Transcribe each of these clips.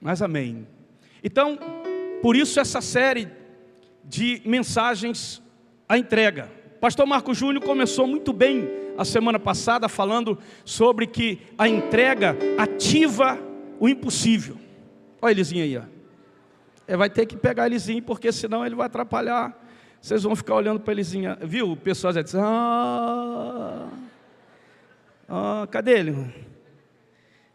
Mas amém. Então, por isso essa série de mensagens, a entrega. Pastor Marco Júnior começou muito bem a semana passada falando sobre que a entrega ativa o impossível. Olha Elisinho aí, ó. Ele vai ter que pegar Elisinho, porque senão ele vai atrapalhar. Vocês vão ficar olhando para Elisinho, viu? O pessoal já diz, cadê ele?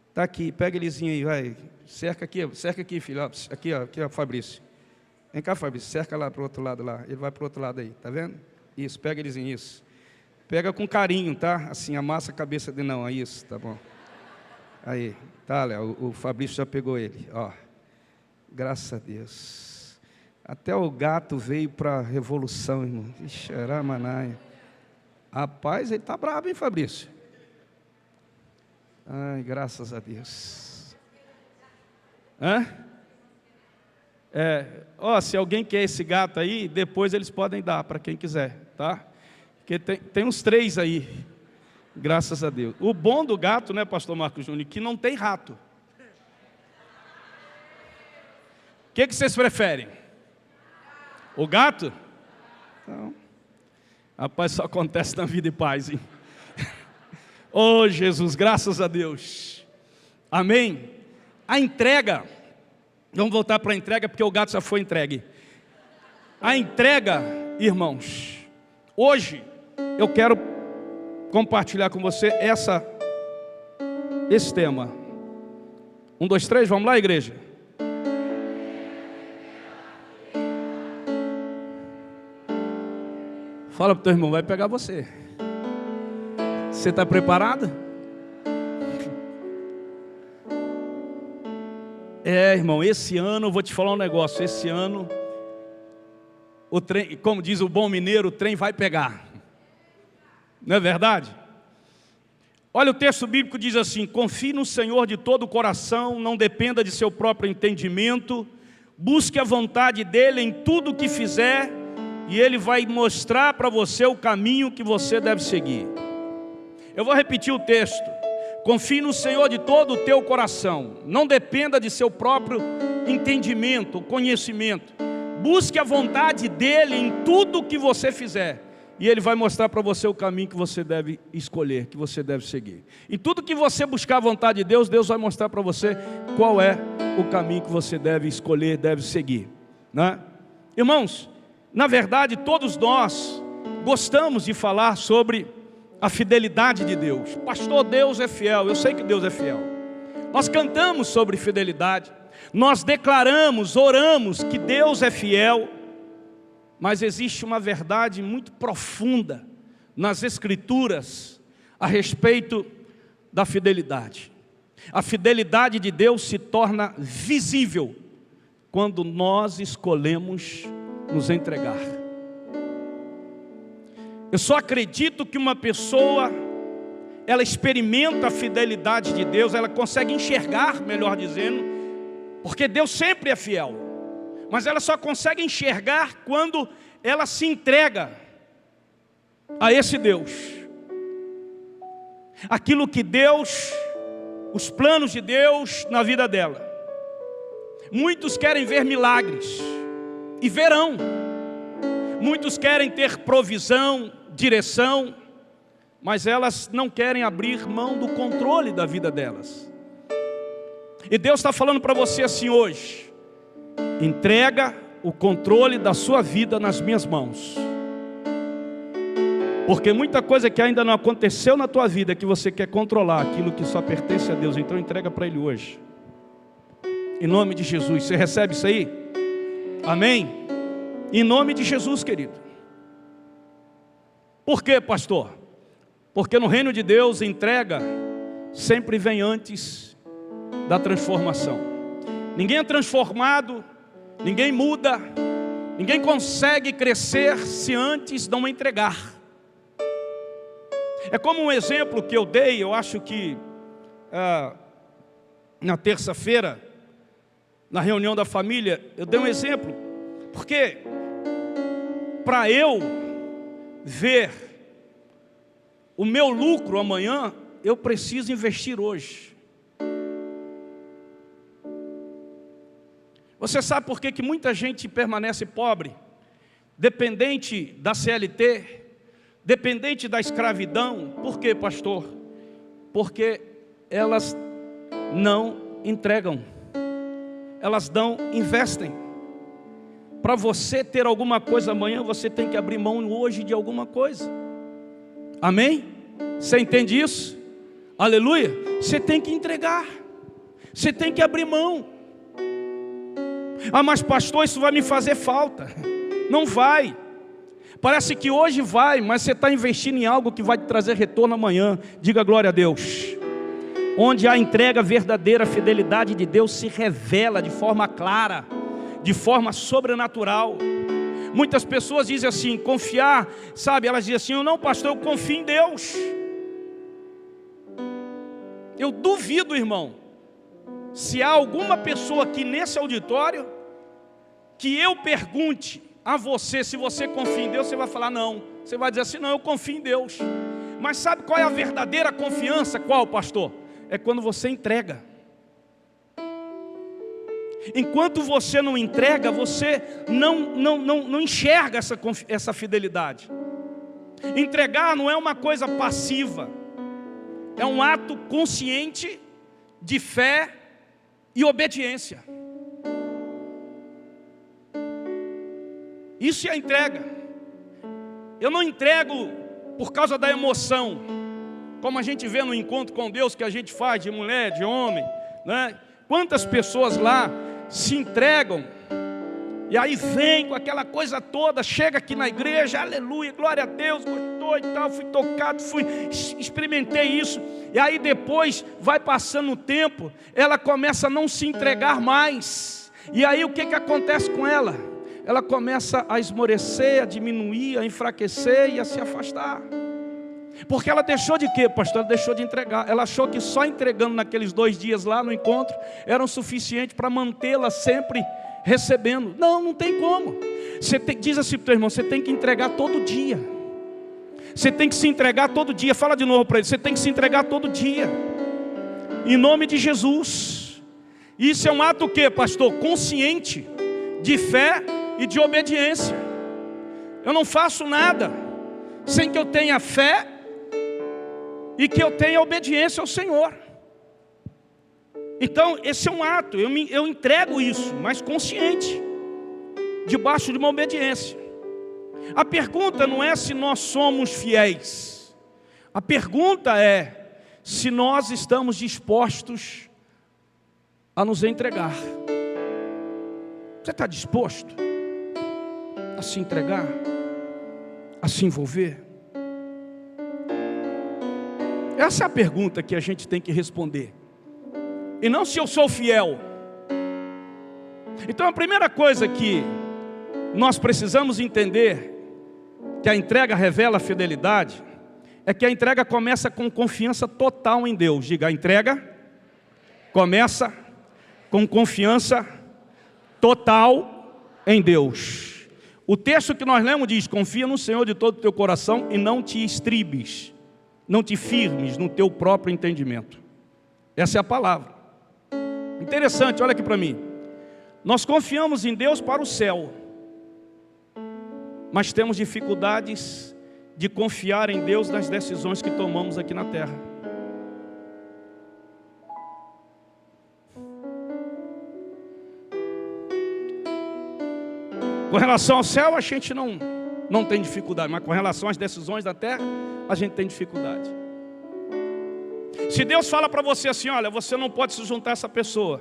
Está aqui, pega Elisinho aí, vai. Cerca aqui, filho. Aqui, ó, Fabrício. Vem cá, Fabrício, cerca lá para o outro lado lá. Ele vai para o outro lado aí, tá vendo? Isso, pega Elisinho, isso. Pega com carinho, tá? Assim, amassa a cabeça dele, não, isso, tá bom. Aí, tá, Léo, o Fabrício já pegou ele, ó. Graças a Deus. Até o gato veio para a revolução, irmão. Ixi, era manaia. Rapaz, ele tá bravo, hein, Fabrício? Ai, graças a Deus. Se alguém quer esse gato aí, depois eles podem dar para quem quiser, tá? Porque tem uns 3 aí, graças a Deus. O bom do gato, né, pastor Marcos Júnior, que não tem rato. O que vocês preferem? O gato? Então, rapaz, só acontece na vida e paz, hein? Oh, Jesus, graças a Deus. Amém? A entrega, vamos voltar para a entrega, porque o gato já foi entregue. A entrega, irmãos, hoje eu quero compartilhar com você esse tema. 1, 2, 3, vamos lá, igreja? Fala para o teu irmão, vai pegar você. Você está preparado? Irmão, esse ano, eu vou te falar um negócio. Esse ano, o trem, como diz o bom mineiro, o trem vai pegar. Não é verdade? Olha, o texto bíblico diz assim: confie no Senhor de todo o coração, não dependa de seu próprio entendimento, busque a vontade dEle em tudo o que fizer, e Ele vai mostrar para você o caminho que você deve seguir. Eu vou repetir o texto. Confie no Senhor de todo o teu coração, não dependa de seu próprio entendimento, conhecimento. Busque a vontade dEle em tudo o que você fizer, e Ele vai mostrar para você o caminho que você deve escolher, que você deve seguir. Em tudo que você buscar a vontade de Deus, Deus vai mostrar para você qual é o caminho que você deve escolher, deve seguir, né? Irmãos, na verdade todos nós gostamos de falar sobre a fidelidade de Deus. Pastor, Deus é fiel. Eu sei que Deus é fiel. Nós cantamos sobre fidelidade, nós declaramos, oramos que Deus é fiel. Mas existe uma verdade muito profunda nas Escrituras a respeito da fidelidade. A fidelidade de Deus se torna visível quando nós escolhemos nos entregar. Eu só acredito que uma pessoa, ela experimenta a fidelidade de Deus, ela consegue enxergar, melhor dizendo, porque Deus sempre é fiel, mas ela só consegue enxergar quando ela se entrega a esse Deus. Aquilo que Deus, os planos de Deus na vida dela. Muitos querem ver milagres, e verão. Muitos querem ter provisão, direção, mas elas não querem abrir mão do controle da vida delas. E Deus está falando para você assim hoje: entrega o controle da sua vida nas minhas mãos. Porque muita coisa que ainda não aconteceu na tua vida, que você quer controlar, aquilo que só pertence a Deus, então entrega para Ele hoje. Em nome de Jesus, você recebe isso aí? Amém? Em nome de Jesus, querido. Por quê, pastor? Porque no reino de Deus, entrega sempre vem antes da transformação. Ninguém é transformado, ninguém muda, ninguém consegue crescer se antes não entregar. É como um exemplo que eu dei, eu acho que na terça-feira, na reunião da família, eu dei um exemplo. Porque para eu ver o meu lucro amanhã, eu preciso investir hoje. Você sabe por que muita gente permanece pobre? Dependente da CLT, dependente da escravidão. Por quê, pastor? Porque elas não entregam, elas não investem. Para você ter alguma coisa amanhã, você tem que abrir mão hoje de alguma coisa. Amém? Você entende isso? Aleluia? Você tem que entregar, você tem que abrir mão. Ah, mas pastor, isso vai me fazer falta. Não vai. Parece que hoje vai, mas você está investindo em algo que vai te trazer retorno amanhã. Diga glória a Deus. Onde a entrega verdadeira, a fidelidade de Deus se revela de forma clara, de forma sobrenatural. Muitas pessoas dizem assim, confiar, sabe, elas dizem assim, não pastor, eu confio em Deus. Eu duvido, irmão, se há alguma pessoa aqui nesse auditório, que eu pergunte a você, se você confia em Deus, você vai falar não. Você vai dizer assim, não, eu confio em Deus. Mas sabe qual é a verdadeira confiança? Qual, pastor? É quando você entrega. Enquanto você não entrega, você não enxerga essa fidelidade. Entregar não é uma coisa passiva, é um ato consciente de fé e obediência. Isso é a entrega. Eu não entrego por causa da emoção, como a gente vê no encontro com Deus que a gente faz, de mulher, de homem, né? Quantas pessoas lá se entregam, e aí vem com aquela coisa toda, chega aqui na igreja, aleluia, glória a Deus, gostou e tal, fui tocado, experimentei isso, e aí depois vai passando o tempo, ela começa a não se entregar mais, e aí o que acontece com ela? Ela começa a esmorecer, a diminuir, a enfraquecer e a se afastar. Porque ela deixou de quê, pastor? Ela deixou de entregar. Ela achou que só entregando naqueles 2 dias lá no encontro era o suficiente para mantê-la sempre recebendo. Não, não tem como. Diz assim para o teu irmão, você tem que entregar todo dia. Você tem que se entregar todo dia. Fala de novo para ele, você tem que se entregar todo dia. Em nome de Jesus. Isso é um ato o quê, pastor? Consciente, de fé e de obediência. Eu não faço nada sem que eu tenha fé e que eu tenha obediência ao Senhor. Então esse é um ato, eu entrego isso, mas consciente, debaixo de uma obediência. A pergunta não é se nós somos fiéis, a pergunta é se nós estamos dispostos a nos entregar. Você está disposto a se entregar, a se envolver? Essa é a pergunta que a gente tem que responder. E não se eu sou fiel. Então a primeira coisa que nós precisamos entender, que a entrega revela a fidelidade, é que a entrega começa com confiança total em Deus. Diga, a entrega começa com confiança total em Deus. O texto que nós lemos diz, confia no Senhor de todo o teu coração e não te estribes, não te firmes no teu próprio entendimento. Essa é a palavra. Interessante, olha aqui para mim. Nós confiamos em Deus para o céu, mas temos dificuldades de confiar em Deus nas decisões que tomamos aqui na terra. Com relação ao céu, a gente não tem dificuldade, mas com relação às decisões da terra, a gente tem dificuldade. Se Deus fala para você assim, olha, você não pode se juntar a essa pessoa,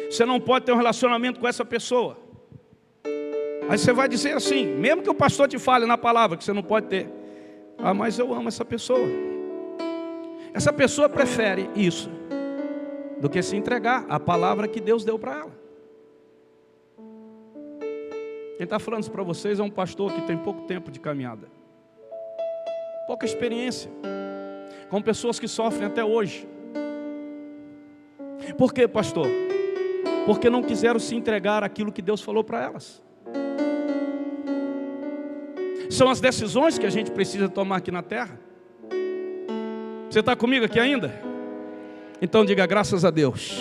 você não pode ter um relacionamento com essa pessoa, aí você vai dizer assim, mesmo que o pastor te fale na palavra que você não pode ter, ah, mas eu amo essa pessoa. Essa pessoa prefere isso do que se entregar à palavra que Deus deu para ela. Quem está falando isso para vocês é um pastor que tem pouco tempo de caminhada, pouca experiência, com pessoas que sofrem até hoje. Por quê, pastor? Porque não quiseram se entregar àquilo que Deus falou para elas. São as decisões que a gente precisa tomar aqui na terra. Você está comigo aqui ainda? Então diga graças a Deus.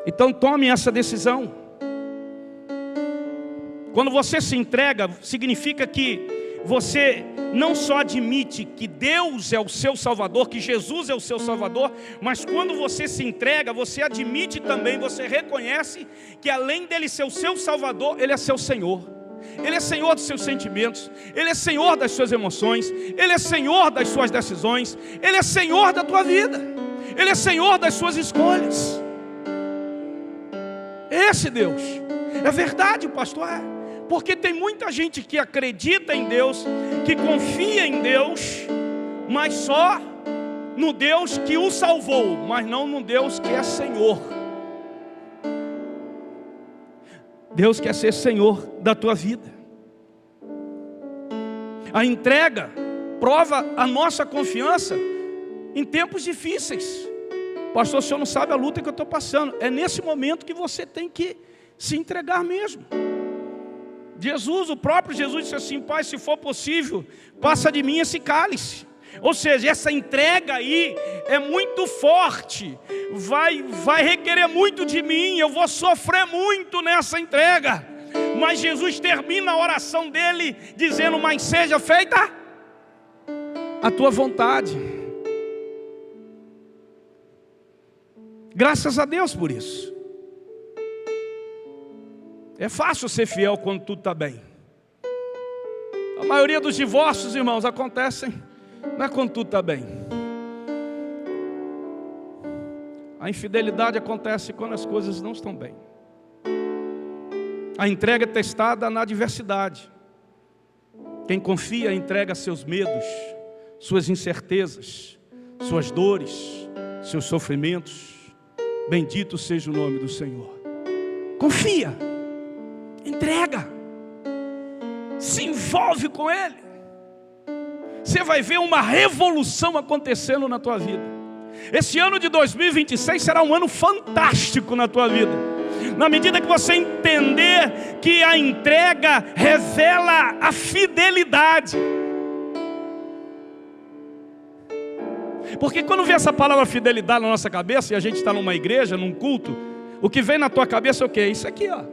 Então tome essa decisão. Quando você se entrega, significa que você não só admite que Deus é o seu Salvador, que Jesus é o seu Salvador, mas quando você se entrega, você admite também, você reconhece que além dele ser o seu Salvador, ele é seu Senhor. Ele é Senhor dos seus sentimentos, ele é Senhor das suas emoções, ele é Senhor das suas decisões, ele é Senhor da tua vida, ele é Senhor das suas escolhas. Esse Deus é verdade, pastor, porque tem muita gente que acredita em Deus, que confia em Deus, mas só no Deus que o salvou, mas não no Deus que é Senhor. Deus quer ser Senhor da tua vida. A entrega prova a nossa confiança em tempos difíceis. Pastor, o senhor não sabe a luta que eu estou passando. É nesse momento que você tem que se entregar mesmo. Jesus, o próprio Jesus disse assim: Pai, se for possível, passa de mim esse cálice. Ou seja, essa entrega aí é muito forte, vai requerer muito de mim, eu vou sofrer muito nessa entrega. Mas Jesus termina a oração dele dizendo: mas seja feita a tua vontade. Graças a Deus por isso. É fácil ser fiel quando tudo está bem. A maioria dos divórcios, irmãos, acontecem não é quando tudo está bem. A infidelidade acontece quando as coisas não estão bem. A entrega é testada na adversidade. Quem confia entrega seus medos, suas incertezas, suas dores, seus sofrimentos. Bendito seja o nome do Senhor. Confia, entrega, se envolve com Ele. Você vai ver uma revolução acontecendo na tua vida. Esse ano de 2026 será um ano fantástico na tua vida, na medida que você entender que a entrega revela a fidelidade. Porque quando vem essa palavra fidelidade na nossa cabeça, e a gente está numa igreja, num culto, o que vem na tua cabeça é o quê? Isso aqui, ó.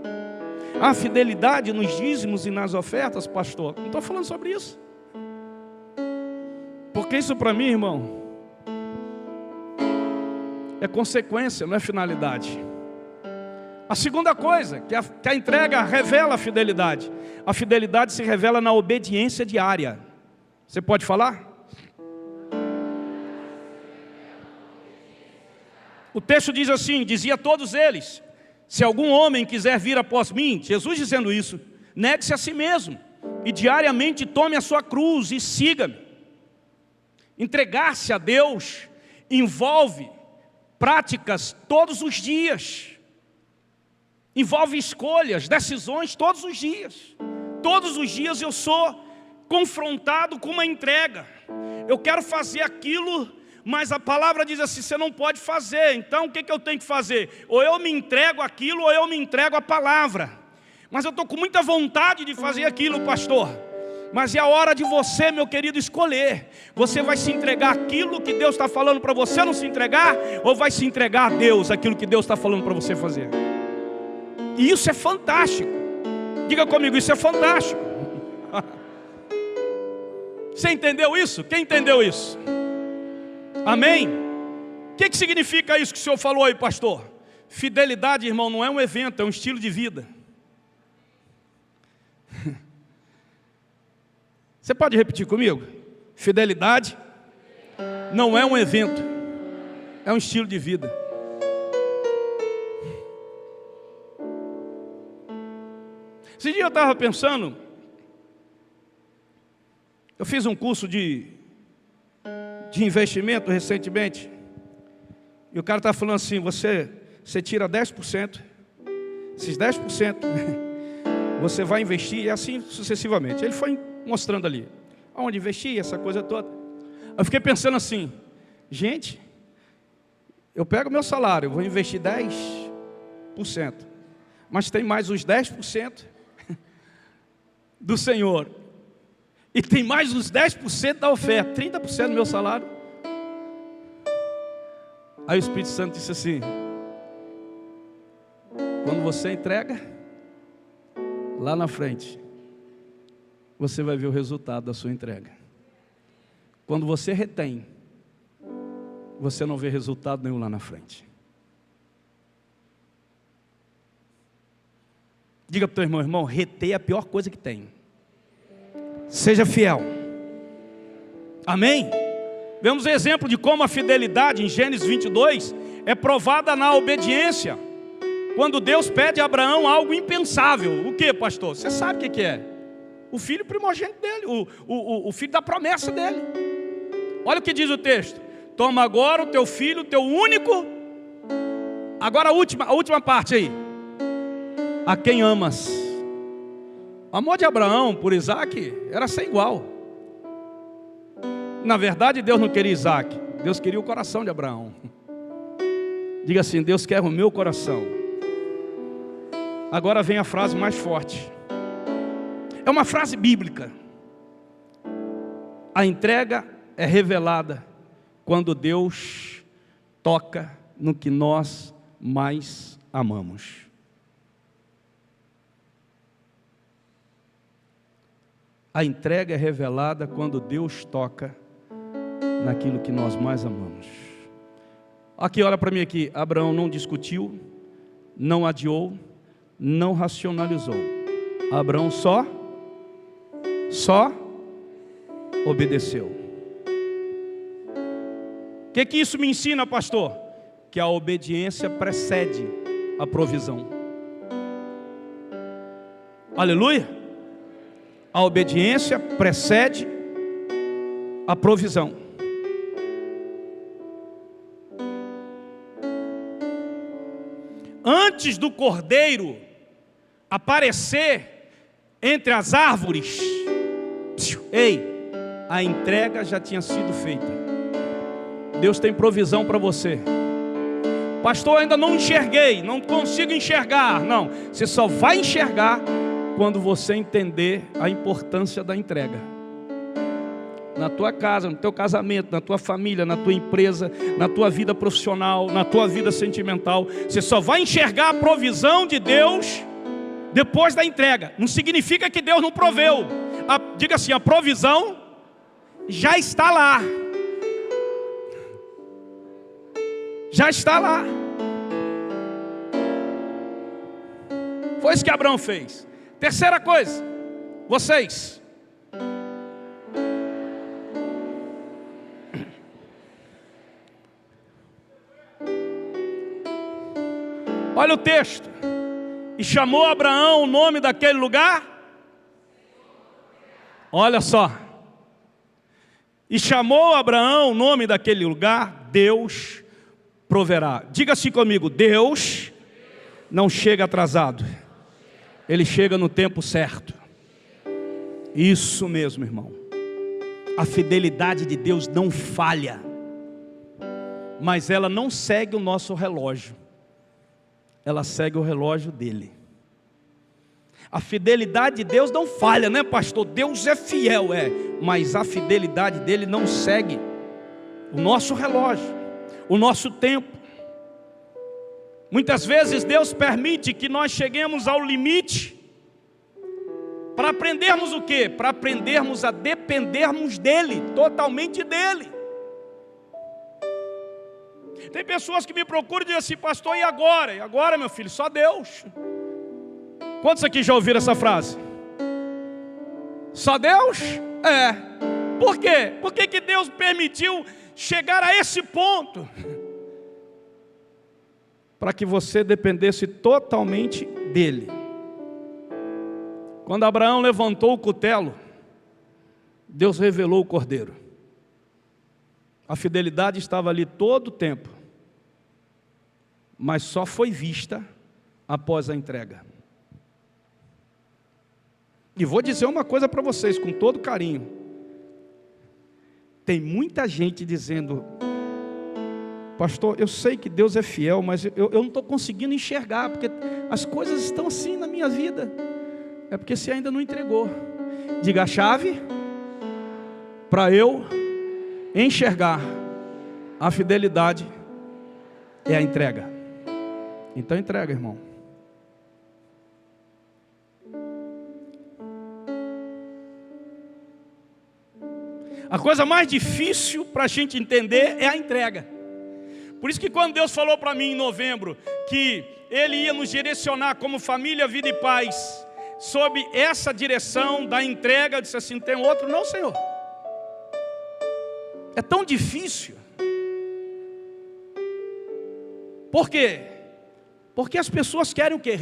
A fidelidade nos dízimos e nas ofertas, pastor. Não estou falando sobre isso. Porque isso para mim, irmão, é consequência, não é finalidade. A segunda coisa, que a entrega revela a fidelidade. A fidelidade se revela na obediência diária. Você pode falar? O texto diz assim: dizia a todos eles: se algum homem quiser vir após mim, Jesus dizendo isso, negue-se a si mesmo e diariamente tome a sua cruz e siga-me. Entregar-se a Deus envolve práticas todos os dias, envolve escolhas, decisões todos os dias. Todos os dias eu sou confrontado com uma entrega. Eu quero fazer aquilo, mas a palavra diz assim: você não pode fazer. Então o que eu tenho que fazer? Ou eu me entrego àquilo, ou eu me entrego à palavra. Mas eu estou com muita vontade de fazer aquilo, pastor. Mas é a hora de você, meu querido, escolher. Você vai se entregar àquilo que Deus está falando para você não se entregar, ou vai se entregar a Deus aquilo que Deus está falando para você fazer? E isso é fantástico. Diga comigo, isso é fantástico. Você entendeu isso? Quem entendeu isso? Amém? O que significa isso que o senhor falou aí, pastor? Fidelidade, irmão, não é um evento, é um estilo de vida. Você pode repetir comigo? Fidelidade não é um evento, é um estilo de vida. Esse dia eu estava pensando, eu fiz um curso de investimento recentemente, e o cara estava falando assim: você tira 10%, esses 10% você vai investir, e assim sucessivamente. Ele foi mostrando ali aonde investir, essa coisa toda. Eu fiquei pensando assim: gente, eu pego meu salário, eu vou investir 10%, mas tem mais os 10% do Senhor, e tem mais os 10% da oferta, 30% do meu salário. Aí o Espírito Santo disse assim: Quando você entrega, lá na frente, você vai ver o resultado da sua entrega. Quando você retém, você não vê resultado nenhum lá na frente. Diga para o teu irmão, irmão, reter é a pior coisa que tem. Seja fiel. Amém? Vemos exemplo de como a fidelidade em Gênesis 22 é provada na obediência. Quando Deus pede a Abraão algo impensável. O que, pastor? Você sabe o que é? O filho primogênito dele, o filho da promessa dele. Olha o que diz o texto. Toma agora o teu filho, o teu único. Agora a última parte aí. A quem amas. O amor de Abraão por Isaac era sem igual. Na verdade, Deus não queria Isaac. Deus queria o coração de Abraão. Diga assim, Deus quer o meu coração. Agora vem a frase mais forte. É uma frase bíblica. A entrega é revelada quando Deus toca no que nós mais amamos. A entrega é revelada quando Deus toca naquilo que nós mais amamos. Aqui, olha para mim aqui. Abraão não discutiu, não adiou, não racionalizou. Abraão só obedeceu. O que isso me ensina, pastor? Que a obediência precede a provisão. Aleluia! A obediência precede a provisão. Antes do cordeiro aparecer entre as árvores, a entrega já tinha sido feita. Deus tem provisão para você. Pastor, ainda não enxerguei, não consigo enxergar. Não, você só vai enxergar quando você entender a importância da entrega. Na tua casa, no teu casamento, na tua família, na tua empresa, na tua vida profissional, na tua vida sentimental. Você só vai enxergar a provisão de Deus depois da entrega. Não significa que Deus não proveu. Diga assim, a provisão já está lá. Já está lá. Foi isso que Abraão fez. Terceira coisa, vocês. Olha o texto. E chamou Abraão o nome daquele lugar. Olha só. E chamou Abraão o nome daquele lugar, Deus proverá. Diga assim comigo, Deus não chega atrasado. Ele chega no tempo certo. Isso mesmo, irmão. A fidelidade de Deus não falha. Mas ela não segue o nosso relógio. Ela segue o relógio dele. A fidelidade de Deus não falha, né, pastor? Deus é fiel, mas a fidelidade dele não segue o nosso relógio, o nosso tempo. Muitas vezes Deus permite que nós cheguemos ao limite para aprendermos o quê? Para aprendermos a dependermos dele, totalmente dele. Tem pessoas que me procuram e dizem assim, pastor, e agora? E agora, meu filho? Só Deus. Quantos aqui já ouviram essa frase? Só Deus? Por quê? Por que Deus permitiu chegar a esse ponto? Para que você dependesse totalmente dele. Quando Abraão levantou o cutelo, Deus revelou o cordeiro. A fidelidade estava ali todo o tempo, mas só foi vista após a entrega. E vou dizer uma coisa para vocês com todo carinho. Tem muita gente dizendo, pastor, eu sei que Deus é fiel, mas eu não estou conseguindo enxergar, porque as coisas estão assim na minha vida. É porque você ainda não entregou. Diga a chave para eu enxergar a fidelidade é a entrega. Então entrega, irmão. A coisa mais difícil para a gente entender é a entrega. Por isso que quando Deus falou para mim em novembro que Ele ia nos direcionar como família, vida e paz, sob essa direção da entrega, eu disse assim, tem outro? Não, Senhor. É tão difícil. Por quê? Porque as pessoas querem o quê?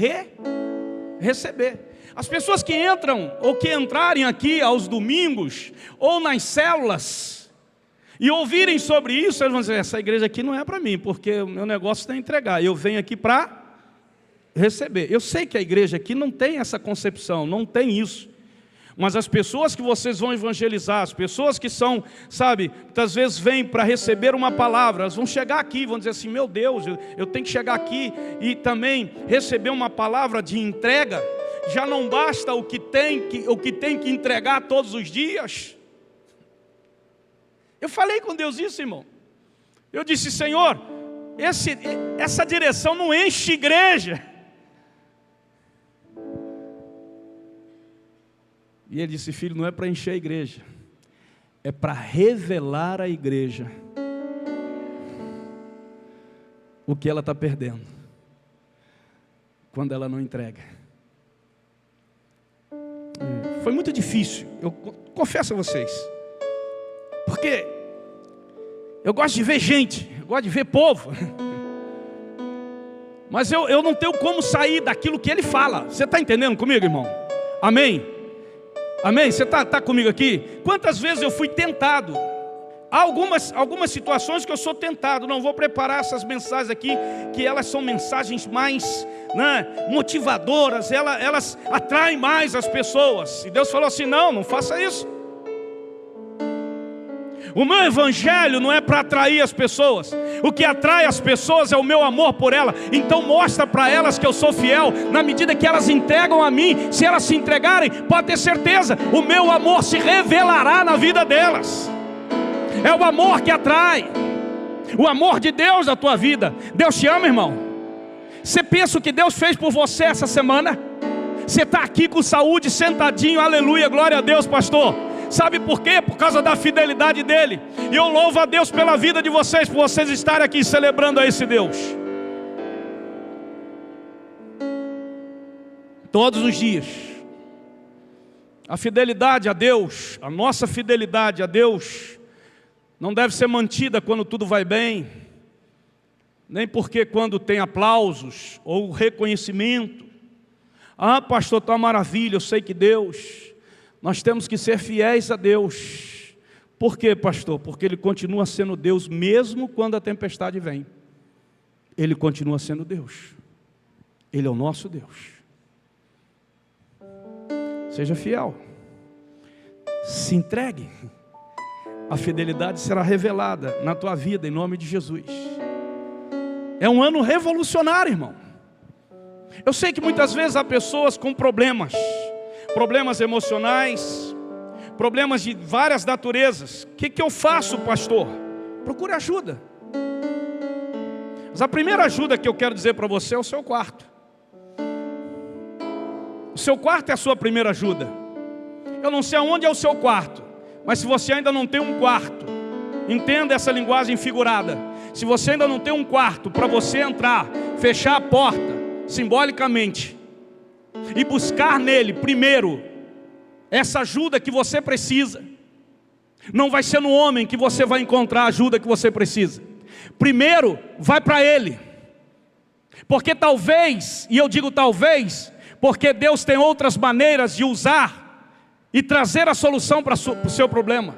Receber. As pessoas que entram ou que entrarem aqui aos domingos ou nas células e ouvirem sobre isso, eles vão dizer, essa igreja aqui não é para mim, porque o meu negócio é entregar, eu venho aqui para receber. Eu sei que a igreja aqui não tem essa concepção, não tem isso. Mas as pessoas que vocês vão evangelizar, as pessoas que são, sabe, muitas vezes vêm para receber uma palavra, elas vão chegar aqui e vão dizer assim, meu Deus, eu tenho que chegar aqui e também receber uma palavra de entrega. Já não basta o que tem que entregar todos os dias. Eu falei com Deus isso, irmão. Eu disse, Senhor, essa direção não enche igreja. E ele disse, filho, não é para encher a igreja, é para revelar à igreja o que ela está perdendo quando ela não entrega. Foi muito difícil, eu confesso a vocês, porque eu gosto de ver gente, eu gosto de ver povo, mas eu não tenho como sair daquilo que ele fala. Você está entendendo comigo, irmão? Amém? Amém? Você está comigo aqui? Quantas vezes eu fui tentado? Há algumas situações que eu sou tentado. Não vou preparar essas mensagens aqui, que elas são mensagens mais motivadoras, elas atraem mais as pessoas. E Deus falou assim, não faça isso. O meu evangelho não é para atrair as pessoas. O que atrai as pessoas é o meu amor por elas. Então mostra para elas que eu sou fiel. Na medida que elas entregam a mim, se elas se entregarem, pode ter certeza, o meu amor se revelará na vida delas. É o amor que atrai. O amor de Deus na tua vida. Deus te ama, irmão. Você pensa o que Deus fez por você essa semana? Você está aqui com saúde, sentadinho, aleluia, glória a Deus, pastor. Sabe por quê? Por causa da fidelidade dele. E eu louvo a Deus pela vida de vocês, por vocês estarem aqui celebrando a esse Deus. Todos os dias. A fidelidade a Deus, a nossa fidelidade a Deus, não deve ser mantida quando tudo vai bem, nem porque quando tem aplausos ou reconhecimento. Ah, pastor, está uma maravilha, eu sei que Deus... Nós temos que ser fiéis a Deus. Por quê, pastor? Porque Ele continua sendo Deus, mesmo quando a tempestade vem. Ele continua sendo Deus. Ele é o nosso Deus. Seja fiel. Se entregue. A fidelidade será revelada na tua vida, em nome de Jesus. É um ano revolucionário, irmão. Eu sei que muitas vezes há pessoas com problemas emocionais, problemas de várias naturezas. O que eu faço, pastor? Procure ajuda. Mas a primeira ajuda que eu quero dizer para você é o seu quarto. O seu quarto é a sua primeira ajuda. Eu não sei aonde é o seu quarto, mas se você ainda não tem um quarto, entenda essa linguagem figurada. Se você ainda não tem um quarto para você entrar, fechar a porta, simbolicamente, e buscar nele, primeiro, essa ajuda que você precisa. Não vai ser no homem que você vai encontrar a ajuda que você precisa. Primeiro, vai para ele. Porque talvez, e eu digo talvez, porque Deus tem outras maneiras de usar e trazer a solução para o seu problema.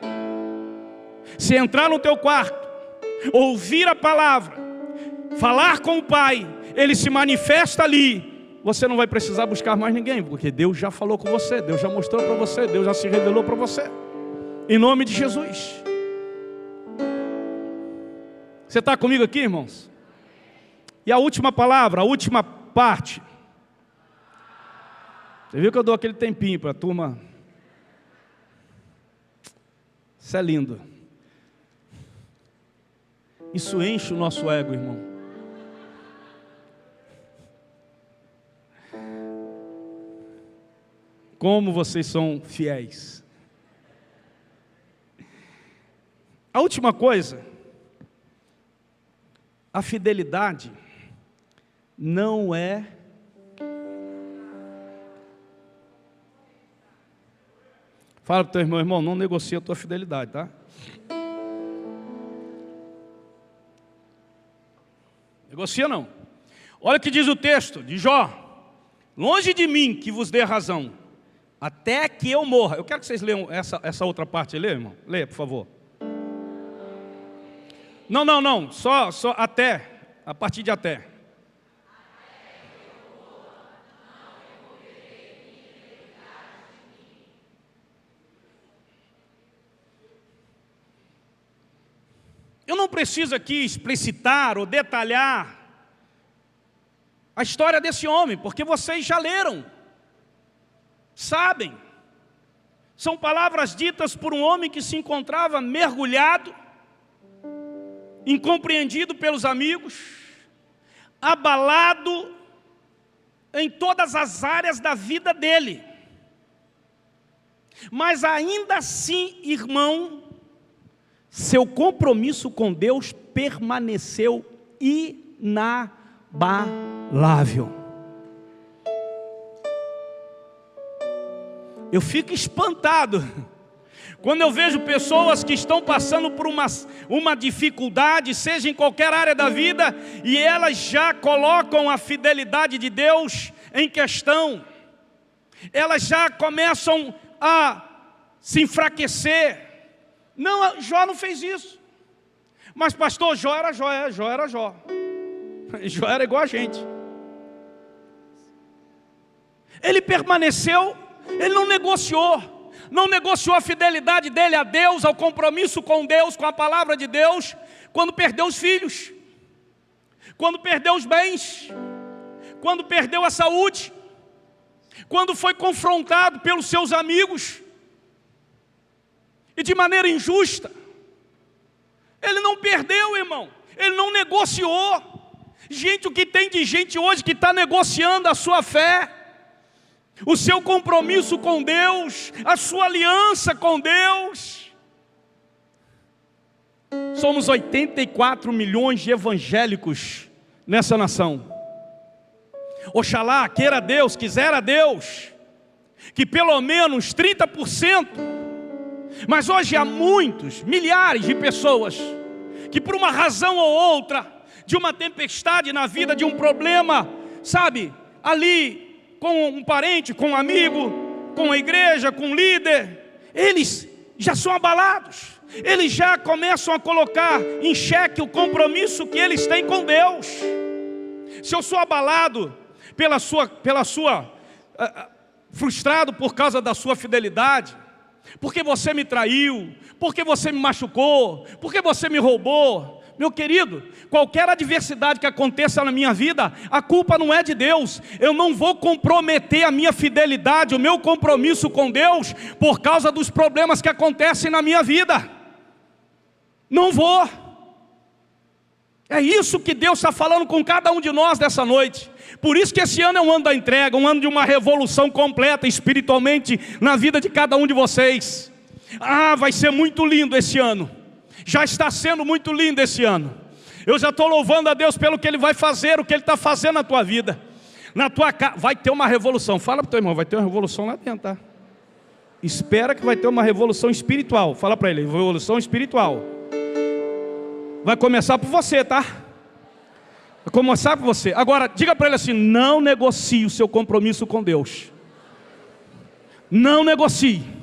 Se entrar no teu quarto, ouvir a palavra, falar com o Pai, Ele se manifesta ali. Você não vai precisar buscar mais ninguém, porque Deus já falou com você, Deus já mostrou para você, Deus já se revelou para você. Em nome de Jesus. Você está comigo aqui, irmãos? E a última palavra, a última parte. Você viu que eu dou aquele tempinho para a turma? Isso é lindo. Isso enche o nosso ego, irmão. Como vocês são fiéis. A última coisa, a fidelidade não é fala para o teu irmão, não negocia a tua fidelidade, tá? Negocia não. Olha o que diz o texto de Jó: longe de mim que vos dê razão, até que eu morra. Eu quero que vocês leiam essa outra parte, lê, irmão? Leia, por favor. Não, só até, a partir de até. Eu não preciso aqui explicitar ou detalhar a história desse homem, porque vocês já leram, sabem. São palavras ditas por um homem que se encontrava mergulhado, incompreendido pelos amigos, abalado em todas as áreas da vida dele. Mas ainda assim, irmão, seu compromisso com Deus permaneceu inabalável. Eu fico espantado quando eu vejo pessoas que estão passando por uma dificuldade, seja em qualquer área da vida, e elas já colocam a fidelidade de Deus em questão. Elas já começam a se enfraquecer. Não, Jó não fez isso. Mas pastor, Jó era Jó. Jó era igual a gente. Ele permaneceu, ele não negociou a fidelidade dele a Deus, ao compromisso com Deus, com a palavra de Deus, quando perdeu os filhos, quando perdeu os bens, quando perdeu a saúde, quando foi confrontado pelos seus amigos, e de maneira injusta. Ele não perdeu, irmão. Ele não negociou. Gente, o que tem de gente hoje que está negociando a sua fé, o seu compromisso com Deus, a sua aliança com Deus. Somos 84 milhões de evangélicos nessa nação. Oxalá, queira Deus, quisera Deus, que pelo menos 30%. Mas hoje há muitos, milhares de pessoas que por uma razão ou outra, de uma tempestade na vida, de um problema, sabe, ali com um parente, com um amigo, com a igreja, com um líder, eles já são abalados. Eles já começam a colocar em xeque o compromisso que eles têm com Deus. Se eu sou abalado frustrado por causa da sua fidelidade, porque você me traiu, porque você me machucou, porque você me roubou, meu querido, qualquer adversidade que aconteça na minha vida, a culpa não é de Deus. Eu não vou comprometer a minha fidelidade, o meu compromisso com Deus, por causa dos problemas que acontecem na minha vida. Não vou. É isso que Deus está falando com cada um de nós dessa noite. Por isso que esse ano é um ano da entrega, um ano de uma revolução completa espiritualmente na vida de cada um de vocês. Vai ser muito lindo esse ano. Já está sendo muito lindo esse ano. Eu já estou louvando a Deus pelo que Ele vai fazer, o que Ele está fazendo na tua vida. Na tua casa, vai ter uma revolução. Fala para o teu irmão, vai ter uma revolução lá dentro, tá? Espera que vai ter uma revolução espiritual. Fala para ele, revolução espiritual. Vai começar por você, tá? Vai começar por você. Agora, diga para ele assim, não negocie o seu compromisso com Deus. Não negocie.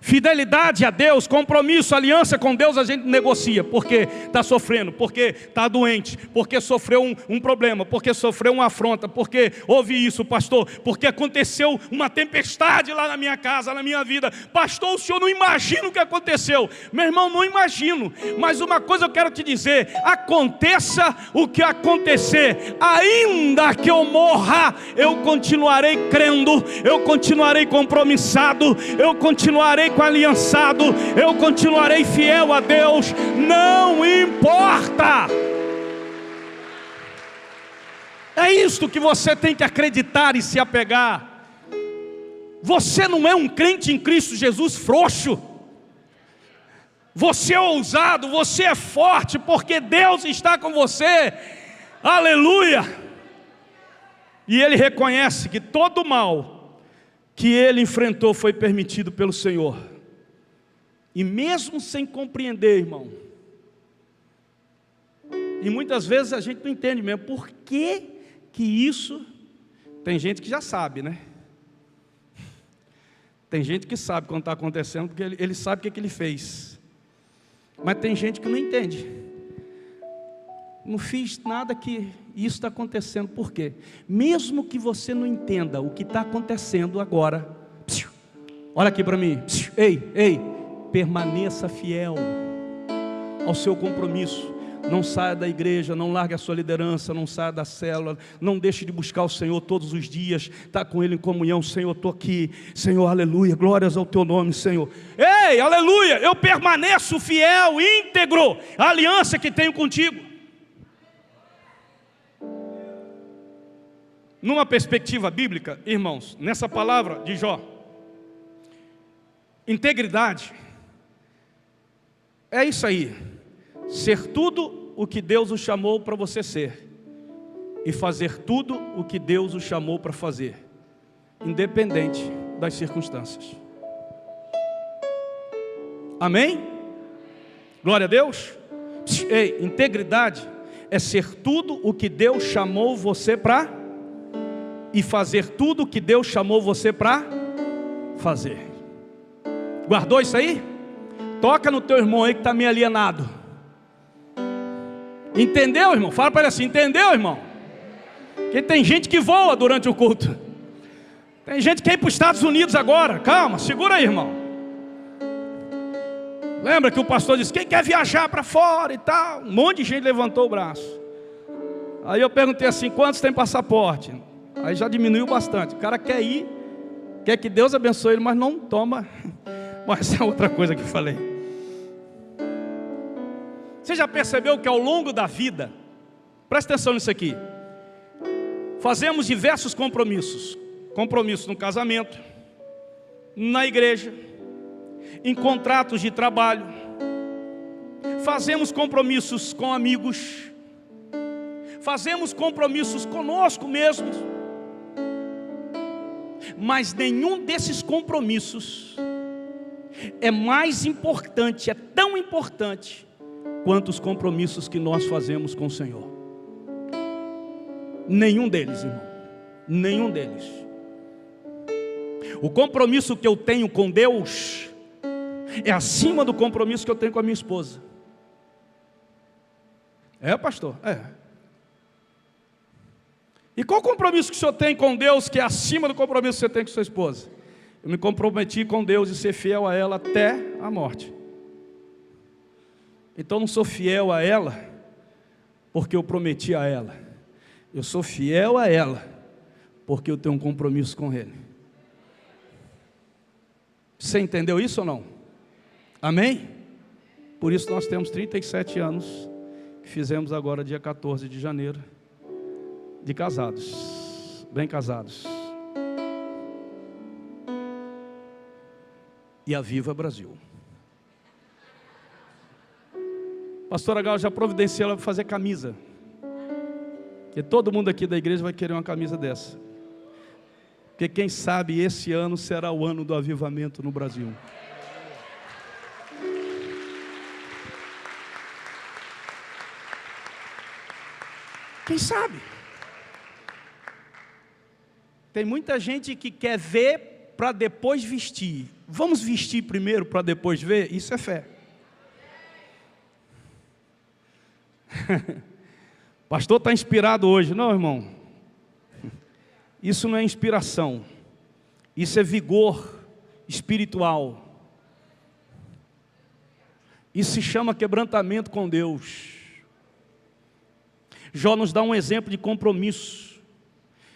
Fidelidade a Deus, compromisso, aliança com Deus, a gente negocia. Porque está sofrendo, porque está doente, porque sofreu um problema, porque sofreu uma afronta, porque houve isso, pastor, porque aconteceu uma tempestade lá na minha casa, na minha vida. Pastor, o senhor não imagina o que aconteceu. Meu irmão, não imagino. Mas uma coisa eu quero te dizer, aconteça o que acontecer, ainda que eu morra, eu continuarei crendo, eu continuarei compromissado, eu continuarei aliançado, eu continuarei fiel a Deus, não importa. É isto que você tem que acreditar e se apegar. Você não é um crente em Cristo Jesus frouxo. Você é ousado, você é forte, porque Deus está com você. Aleluia! E ele reconhece que todo o mal que ele enfrentou foi permitido pelo Senhor. E mesmo sem compreender, irmão, e muitas vezes a gente não entende mesmo, por que isso, tem gente que já sabe, né? Tem gente que sabe quando está acontecendo, porque ele sabe o que ele fez. Mas tem gente que não entende. Não fiz nada que isso está acontecendo. Por quê? Mesmo que você não entenda o que está acontecendo agora, olha aqui para mim, ei, permaneça fiel ao seu compromisso. Não saia da igreja, não largue a sua liderança, não saia da célula, não deixe de buscar o Senhor todos os dias, está com Ele em comunhão. Senhor, estou aqui, Senhor, aleluia, glórias ao Teu nome, Senhor. Ei, aleluia, eu permaneço fiel, íntegro, à aliança que tenho contigo. Numa perspectiva bíblica, irmãos, nessa palavra de Jó, integridade é isso aí. Ser tudo o que Deus o chamou para você ser, e fazer tudo o que Deus o chamou para fazer, independente das circunstâncias. Amém? Glória a Deus. Ei, integridade é ser tudo o que Deus chamou você para, e fazer tudo o que Deus chamou você para fazer. Guardou isso aí? Toca no teu irmão aí que está meio alienado. Entendeu, irmão? Fala para ele assim, entendeu, irmão? Porque tem gente que voa durante o culto. Tem gente que quer ir para os Estados Unidos agora. Calma, segura aí, irmão. Lembra que o pastor disse, quem quer viajar para fora e tal? Um monte de gente levantou o braço. Aí eu perguntei assim, quantos tem passaporte? Aí já diminuiu bastante. O cara quer ir, quer que Deus abençoe ele, mas não toma. Mas essa é outra coisa que eu falei. Você já percebeu que ao longo da vida, presta atenção nisso aqui, fazemos diversos compromissos. Compromisso no casamento, na igreja, em contratos de trabalho. Fazemos compromissos com amigos. Fazemos compromissos conosco mesmos. Mas nenhum desses compromissos é mais importante, é tão importante quanto os compromissos que nós fazemos com o Senhor. Nenhum deles, irmão. Nenhum deles. O compromisso que eu tenho com Deus é acima do compromisso que eu tenho com a minha esposa. É, pastor? É. E qual o compromisso que o senhor tem com Deus que é acima do compromisso que você tem com sua esposa? Eu me comprometi com Deus de ser fiel a ela até a morte. Então não sou fiel a ela porque eu prometi a ela. Eu sou fiel a ela porque eu tenho um compromisso com Ele. Você entendeu isso ou não? Amém? Por isso nós temos 37 anos, que fizemos agora dia 14 de janeiro, de casados, bem casados. E a Viva Brasil. Pastora Gal já providenciou ela para fazer camisa. Porque todo mundo aqui da igreja vai querer uma camisa dessa. Porque quem sabe esse ano será o ano do avivamento no Brasil. Quem sabe? Tem muita gente que quer ver para depois vestir. Vamos vestir primeiro para depois ver? Isso é fé. Pastor está inspirado hoje. Não, irmão. Isso não é inspiração. Isso é vigor espiritual. Isso se chama quebrantamento com Deus. Jó nos dá um exemplo de compromisso,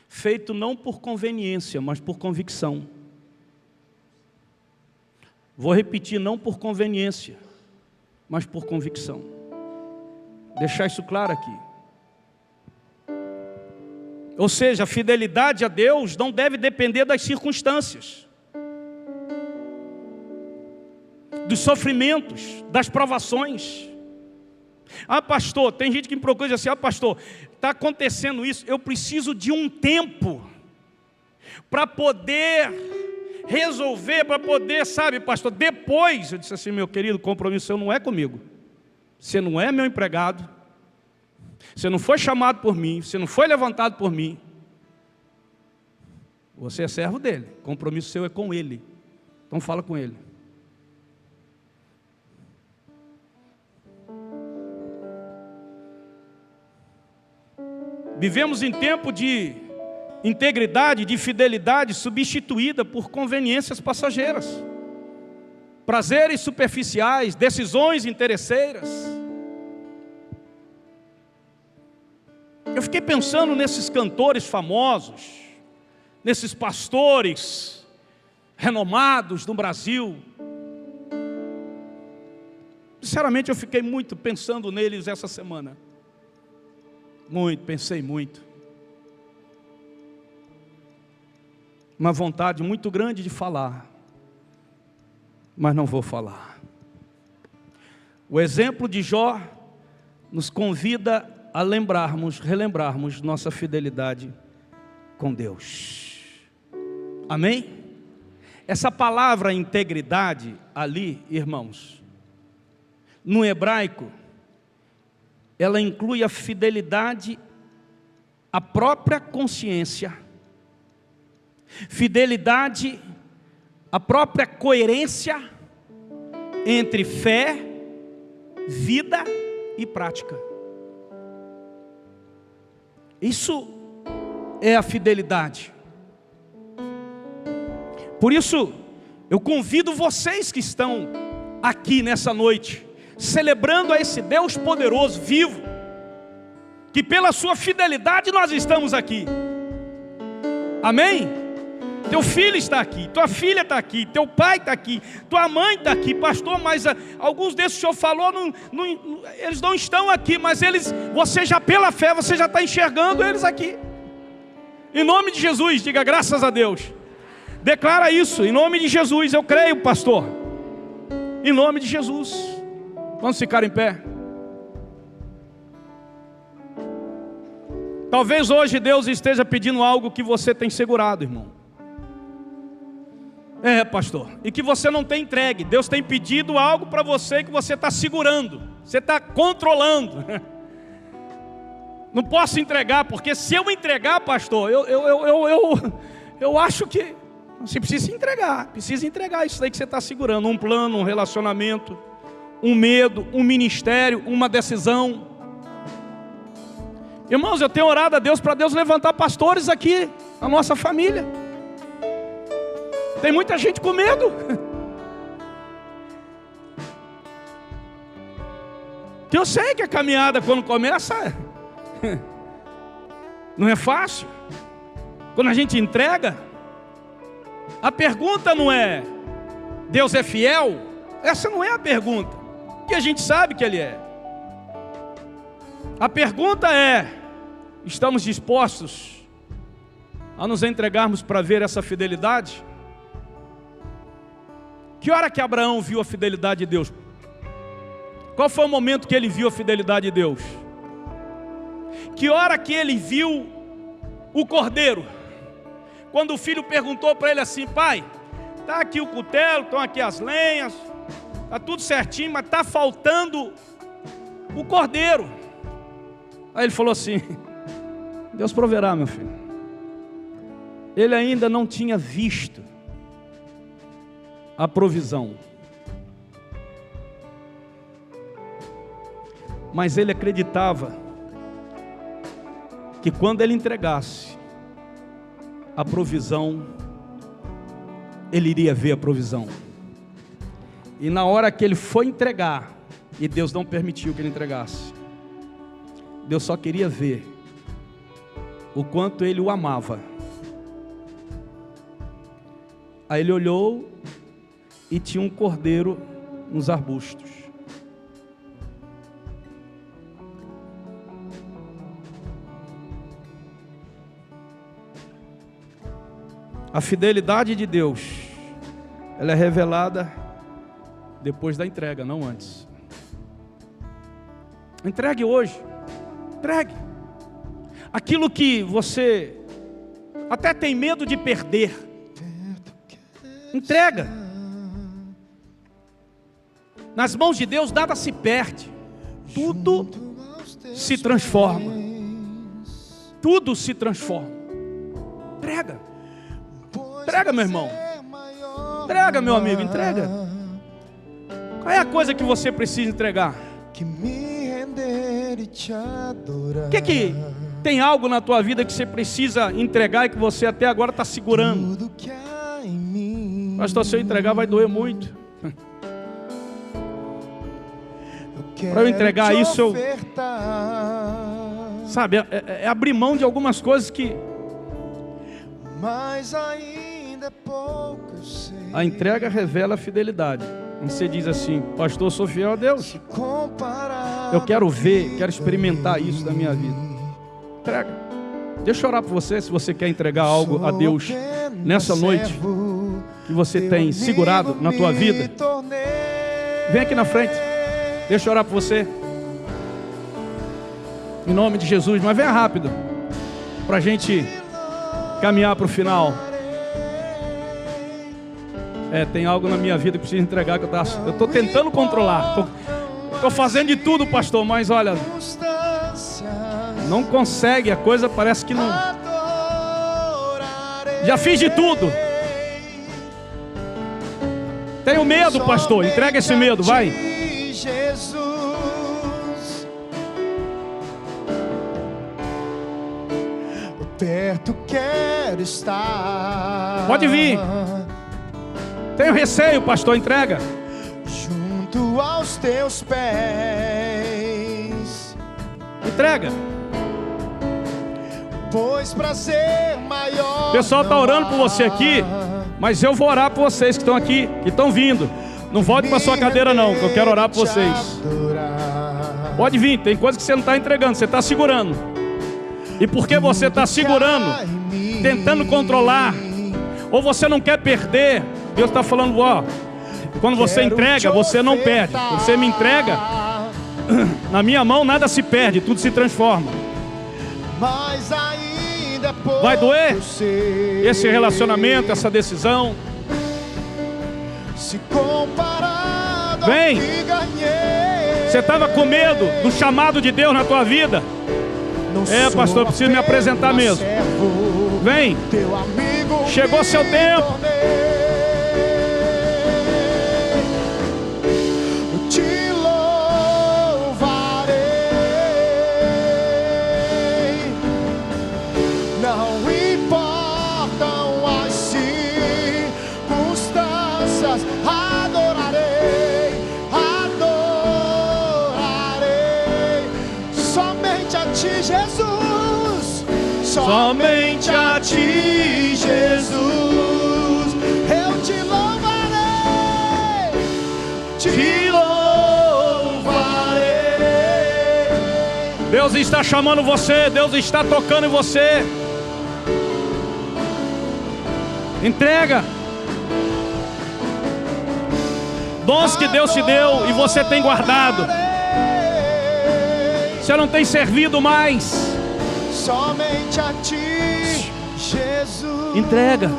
feito não por conveniência, mas por convicção. Vou repetir, não por conveniência, mas por convicção. Deixar isso claro aqui. Ou seja, a fidelidade a Deus não deve depender das circunstâncias. dos sofrimentos, das provações. Ah, pastor, tem gente que me procura e diz assim: ah, pastor, está acontecendo isso, eu preciso de um tempo para poder resolver, para poder, sabe, pastor, depois. Eu disse assim: meu querido, o compromisso seu não é comigo, você não é meu empregado, você não foi chamado por mim, você não foi levantado por mim, você é servo dele, o compromisso seu é com ele, então fala com ele. Vivemos em tempo de integridade, de fidelidade substituída por conveniências passageiras, prazeres superficiais, decisões interesseiras. Eu fiquei pensando nesses cantores famosos, nesses pastores renomados no Brasil. Sinceramente, eu fiquei muito pensando neles essa semana. Muito, pensei muito. Uma vontade muito grande de falar, mas não vou falar. O exemplo de Jó nos convida a relembrarmos nossa fidelidade com Deus. Amém? Essa palavra integridade ali, irmãos, no hebraico, ela inclui a fidelidade à própria consciência, fidelidade à própria coerência entre fé, vida e prática. Isso é a fidelidade. Por isso, eu convido vocês que estão aqui nessa noite, celebrando a esse Deus poderoso, vivo, que pela sua fidelidade nós estamos aqui. Amém? Teu filho está aqui, tua filha está aqui, teu pai está aqui, tua mãe está aqui. Pastor, mas alguns desses que o senhor falou, eles não estão aqui, mas você já pela fé, você já está enxergando eles aqui. Em nome de Jesus, diga graças a Deus. Declara isso, em nome de Jesus, eu creio, pastor. Em nome de Jesus. Vamos ficar em pé. Talvez hoje Deus esteja pedindo algo que você tem segurado, irmão. É, pastor, e que você não tem entregue. Deus tem pedido algo para você que você está segurando, você está controlando. Não posso entregar, porque se eu entregar, pastor, eu acho que você precisa entregar isso daí que você está segurando. Um plano, um relacionamento, um medo, um ministério, uma decisão. Irmãos, eu tenho orado a Deus para Deus levantar pastores aqui na nossa família. Tem muita gente com medo. Eu sei que a caminhada quando começa não é fácil. Quando a gente entrega, a pergunta não é Deus é fiel. Essa não é a pergunta, que a gente sabe que Ele é. A pergunta é: estamos dispostos a nos entregarmos para ver essa fidelidade? Que hora que Abraão viu a fidelidade de Deus? Qual foi o momento que ele viu a fidelidade de Deus? Que hora que ele viu o cordeiro? Quando o filho perguntou para ele assim: pai, está aqui o cutelo, estão aqui as lenhas, está tudo certinho, mas está faltando o cordeiro. Aí ele falou assim: Deus proverá, meu filho. Ele ainda não tinha visto a provisão, mas ele acreditava que quando ele entregasse a provisão, ele iria ver a provisão. E na hora que ele foi entregar, e Deus não permitiu que ele entregasse, Deus só queria ver o quanto ele o amava. Aí ele olhou e tinha um cordeiro nos arbustos. A fidelidade de Deus, ela é revelada depois da entrega, não antes. Entregue hoje. Entregue. Aquilo que você até tem medo de perder, entrega. Nas mãos de Deus nada se perde. Tudo se transforma. Tudo se transforma. Entrega. Entrega, meu irmão. Entrega, meu amigo, entrega. Qual é a coisa que você precisa entregar? O que tem algo na tua vida que você precisa entregar e que você até agora está segurando? Pastor, se eu entregar vai doer muito. Para eu entregar isso, sabe, é abrir mão de algumas coisas que... Mas ainda é pouco, eu sei. A entrega revela a fidelidade. Você diz assim: pastor, sou fiel a Deus. Eu quero ver, quero experimentar isso na minha vida. Entrega. Deixa eu orar por você, se você quer entregar algo a Deus nessa noite que você tem segurado na tua vida. Vem aqui na frente. Deixa eu orar por você. Em nome de Jesus, mas venha rápido para a gente caminhar para o final. Tem algo na minha vida que preciso entregar, que eu estou tentando controlar. Estou fazendo de tudo, pastor, mas olha, não consegue, a coisa parece que não. Já fiz de tudo. Tenho medo, pastor, entrega esse medo, vai. Perto quero estar. Pode vir. Tenho receio, pastor, entrega. Junto aos teus pés. Entrega. Pois prazer maior. O pessoal está orando por você aqui, mas eu vou orar por vocês que estão aqui, que estão vindo. Não volte para sua cadeira não, que eu quero orar por vocês. Pode vir, tem coisa que você não está entregando, você está segurando. E porque você está segurando, tentando controlar, ou você não quer perder, Deus está falando, ó, quando você entrega, você não perde. Quando você me entrega, na minha mão nada se perde, tudo se transforma. Vai doer esse relacionamento, essa decisão? Vem. Você estava com medo do chamado de Deus na tua vida? Pastor, eu preciso me apresentar mesmo. Vem. Chegou seu tempo. Te louvarei. Não importam as circunstâncias. Adorarei. Somente a ti, Jesus. Somente a ti, Jesus. Eu te louvarei. Te louvarei. Deus está chamando você. Deus está tocando em você. Entrega. Dons que Deus te deu e você tem guardado. Você não tem servido mais. Somente a ti, Jesus. Entrega.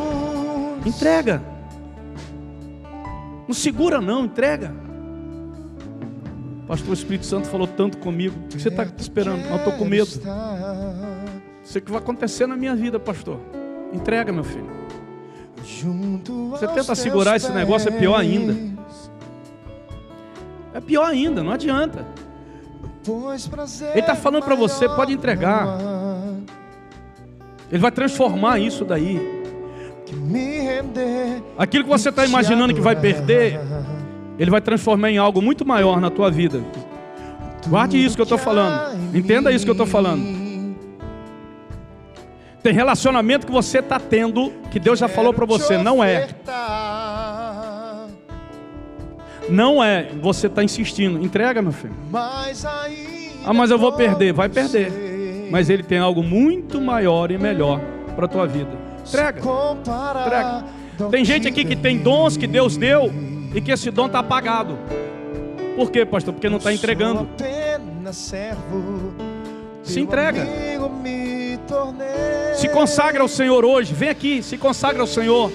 Entrega. Não segura não, entrega. Pastor, o Espírito Santo falou tanto comigo. O que você está esperando? Eu estou com medo. Isso que vai acontecer na minha vida, pastor. Entrega, meu filho. Você tenta segurar esse negócio, é pior ainda. É pior ainda, não adianta. Ele está falando para você, pode entregar. Ele vai transformar isso daí. Aquilo que você está imaginando que vai perder, Ele vai transformar em algo muito maior na tua vida. Guarde isso que eu estou falando. Entenda isso que eu estou falando. Tem relacionamento que você está tendo, que Deus já falou para você, não é. Não é, você está insistindo. Entrega, meu filho. Mas eu vou perder. Vai perder. Mas Ele tem algo muito maior e melhor para a tua vida. Entrega. Entrega. Tem gente aqui que tem dons que Deus deu e que esse dom está apagado. Por quê, pastor? Porque não está entregando. Se entrega. Se consagra ao Senhor hoje. Vem aqui, se consagra ao Senhor.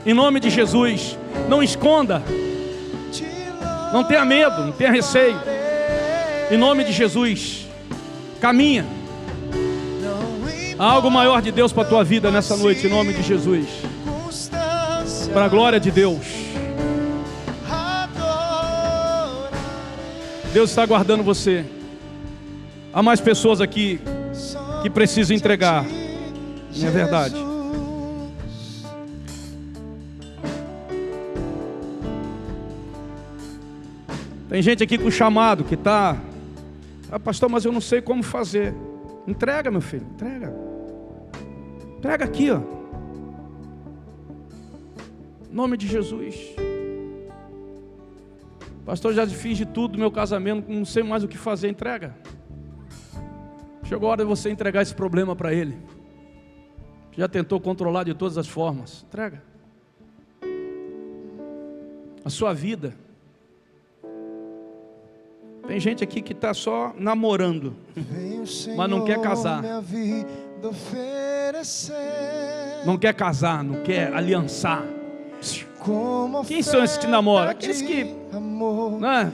Em nome de Jesus. Não esconda. Não tenha medo, não tenha receio. Em nome de Jesus. Caminha. Há algo maior de Deus para a tua vida nessa noite, em nome de Jesus. Para a glória de Deus. Deus está guardando você. Há mais pessoas aqui que precisam entregar. Não é verdade? Tem gente aqui com chamado que está... Ah, pastor, mas eu não sei como fazer. Entrega, meu filho, entrega. Entrega aqui, ó. Em nome de Jesus. Pastor, já fiz de tudo no meu casamento, não sei mais o que fazer. Entrega. Chegou a hora de você entregar esse problema para Ele. Já tentou controlar de todas as formas. Entrega. A sua vida. Tem gente aqui que está só namorando, mas não quer casar. Não quer casar, não quer aliançar. Quem são esses que namoram? Aqueles que, né?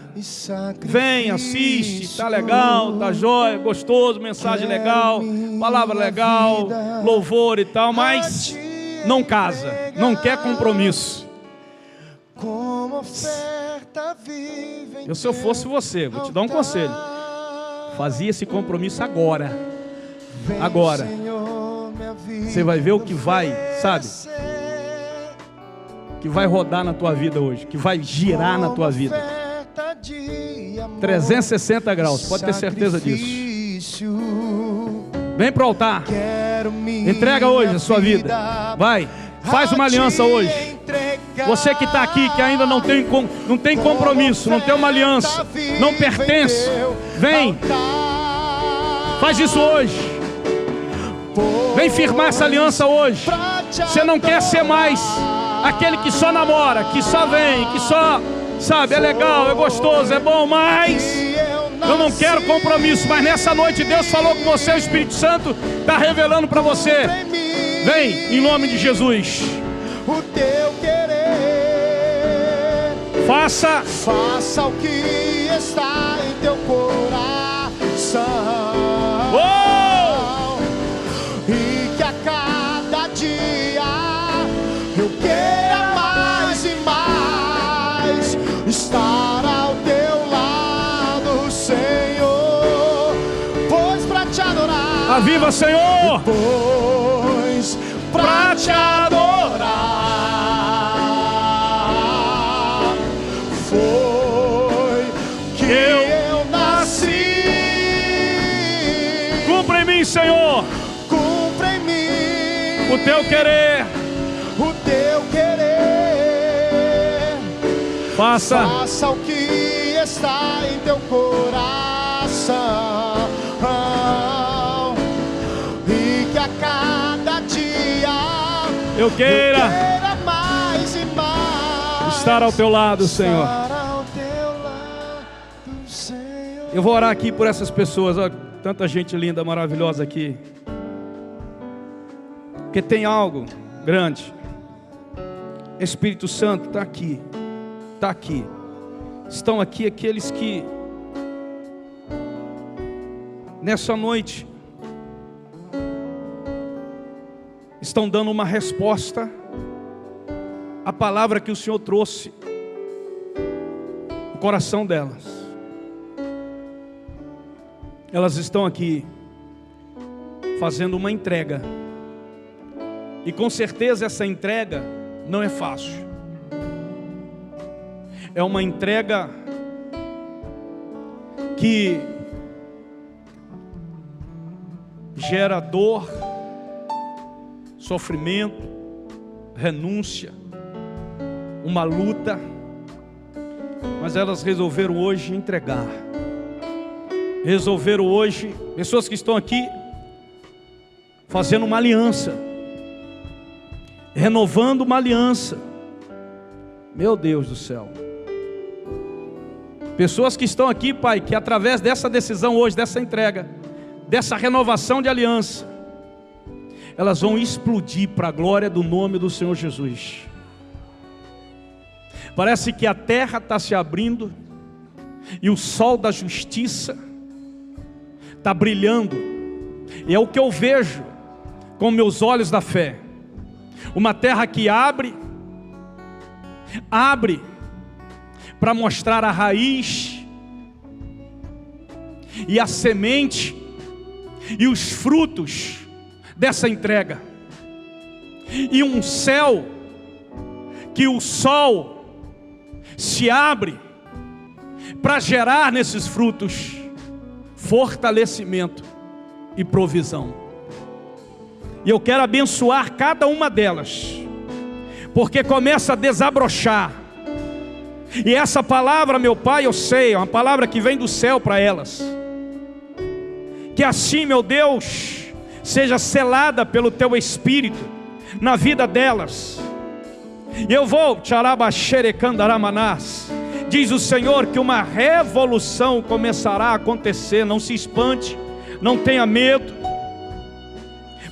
Vem, assiste, tá legal, tá jóia, gostoso, mensagem legal, palavra legal, louvor e tal, mas não casa, não quer compromisso. Se eu fosse você, vou te dar um conselho. Fazia esse compromisso agora. Agora. Você vai ver o que vai, sabe? Que vai rodar na tua vida hoje. Que vai girar na tua vida. 360 graus, pode ter certeza disso. Vem pro altar. Entrega hoje a sua vida. Vai, faz uma aliança hoje. Você que está aqui, que ainda não tem compromisso, não tem uma aliança, não pertence, vem, faz isso hoje. Vem firmar essa aliança hoje. Você não quer ser mais aquele que só namora, que só vem, que só, sabe, é legal, é gostoso, é bom, mas eu não quero compromisso. Mas nessa noite Deus falou com você, o Espírito Santo está revelando para você. Vem, em nome de Jesus. O teu querer. Faça o que está em teu coração. Oh! E que a cada dia eu queira mais e mais estar ao teu lado, Senhor. Pois pra te adorar. Aviva, Senhor! Pois pra te adorar. Senhor, cumpre em mim o teu querer, faça o que está em teu coração, e que a cada dia eu queira mais e mais estar ao teu lado, Senhor. Eu vou orar aqui por essas pessoas, ó. Tanta gente linda, maravilhosa aqui. Porque tem algo grande. Espírito Santo está aqui. Está aqui. Estão aqui aqueles que nessa noite estão dando uma resposta à palavra que o Senhor trouxe no coração delas. Elas estão aqui fazendo uma entrega. E com certeza essa entrega não é fácil. É uma entrega que gera dor, sofrimento, renúncia, uma luta. Mas elas resolveram hoje entregar. Resolveram hoje, pessoas que estão aqui fazendo uma aliança, renovando uma aliança, Meu Deus do céu. Pessoas que estão aqui, Pai, que através dessa decisão hoje, dessa entrega, dessa renovação de aliança, elas vão explodir para a glória do nome do Senhor Jesus. Parece que a terra está se abrindo e o sol da justiça está brilhando, e é o que eu vejo com meus olhos da fé. Uma terra que abre para mostrar a raiz e a semente e os frutos dessa entrega, e um céu que o sol se abre para gerar nesses frutos fortalecimento e provisão. E eu quero abençoar cada uma delas, porque começa a desabrochar. E essa palavra, meu Pai, eu sei, é uma palavra que vem do céu para elas. Que assim, meu Deus, seja selada pelo Teu Espírito na vida delas. E eu vou, diz o Senhor, que uma revolução começará a acontecer. Não se espante, não tenha medo,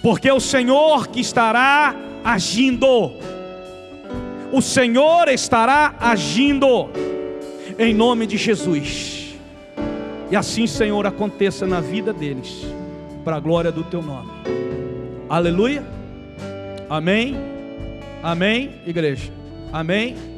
porque o Senhor que estará agindo. O Senhor estará agindo em nome de Jesus. E assim, Senhor, aconteça na vida deles, para a glória do Teu nome. Aleluia. Amém. Amém, igreja. Amém.